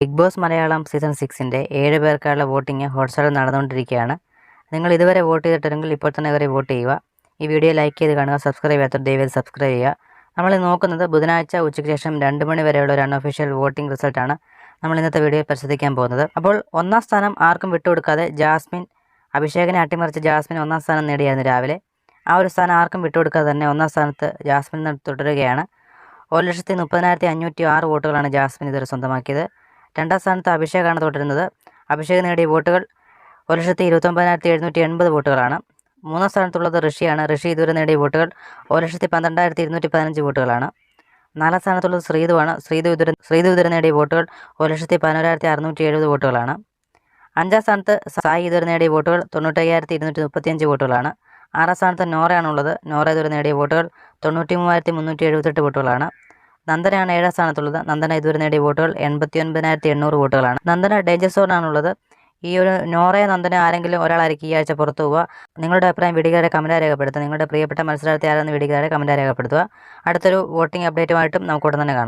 Big boss Malayalam season 6ൻ്റെ 7 പേർക്കുള്ള voting ഹോട്ട്സ്റ്റാറിൽ നടന്നുകൊണ്ടിരിക്കുകയാണ്. നിങ്ങൾ ഇതുവരെ വോട്ട് ചെയ്തിട്ടുണ്ടെങ്കിൽ ഇപ്പോൾ തന്നെ കയറി വോട്ട് ചെയ്യുക. ഈ വീഡിയോ ലൈക്ക് ചെയ്ത് കാണുക. സബ്സ്ക്രൈബ് ചെയ്യാത്തവർ ദയവായി സബ്സ്ക്രൈബ് ചെയ്യുക. നമ്മൾ നോക്കുന്നത് ബുധനാഴ്ച ഉച്ചയ്ക്ക് ശേഷം 2 മണി വരെയുള്ള ഒരു അൺഒഫീഷ്യൽ വോട്ടിംഗ് റിസൾട്ടാണ് നമ്മൾ ഇന്നത്തെ വീഡിയോയിൽ പരിശോധിക്കാൻ പോകുന്നത്. അപ്പോൾ ഒന്നാം സ്ഥാനം ആർക്കും വിട്ടുകൊടുക്കാതെ അഭിഷേകിനെ അട്ടിമറിച്ച് ജാസ്മിൻ ഒന്നാം സ്ഥാനം നേടിയായിരുന്നു രാവിലെ. ആ ഒരു സ്ഥാനം ആർക്കും വിട്ടുകൊടുക്കാതെ തന്നെ ഒന്നാം സ്ഥാനത്ത് ജാസ്മിൻ തുടരുകയാണ്. 1,30,506 വോട്ടുകളാണ് ജാസ്മിൻ ഇതുവരെ സ്വന്തമാക്കിയത്. രണ്ടാം സ്ഥാനത്ത് അഭിഷേകാണ് തുടരുന്നത്. അഭിഷേക് നേടിയ വോട്ടുകൾ 1,29,780 വോട്ടുകളാണ്. മൂന്നാം സ്ഥാനത്തുള്ളത് ഋഷിയാണ്. ഋഷി ഇതുവരെ നേടിയ വോട്ടുകൾ 1,12,215 വോട്ടുകളാണ്. നാലാം സ്ഥാനത്തുള്ളത് ശ്രീധുവാണ്. ശ്രീധു ഇതുവരെ നേടിയ വോട്ടുകൾ 1,11,670 വോട്ടുകളാണ്. അഞ്ചാം സ്ഥാനത്ത് സായി ഇതുവരെ നേടിയ വോട്ടുകൾ 95,235 വോട്ടുകളാണ്. ആറാം സ്ഥാനത്ത് നോറയാണുള്ളത്. നോറ ഇതുവരെ നേടിയ വോട്ടുകൾ 93,378 വോട്ടുകളാണ്. നന്ദനയാണ് 7ാം സ്ഥാനത്തുള്ളത്. നന്ദന ഇതുവരെ നേടിയ വോട്ടുകൾ 89,800 വോട്ടുകളാണ്. നന്ദന ഡേഞ്ചർ സോണാണുള്ളത്. ഈ ഒരു നോറയെ നന്ദന ആരെങ്കിലും ഒരാളായിരിക്കും ഈ ആഴ്ച പുറത്തു പോവുക. നിങ്ങളുടെ അഭിപ്രായം വീഡിയോയുടെ കമൻറ്റായി രേഖപ്പെടുത്തുക. നിങ്ങളുടെ പ്രിയപ്പെട്ട മത്സരാർത്ഥി ആരെന്ന് വീഡിയോയുടെ കമൻറ്റായി രേഖപ്പെടുത്തുക. അടുത്തൊരു വോട്ടിംഗ് അപ്ഡേറ്റുമായിട്ടും നമുക്ക് ഉടൻ തന്നെ കാണാം.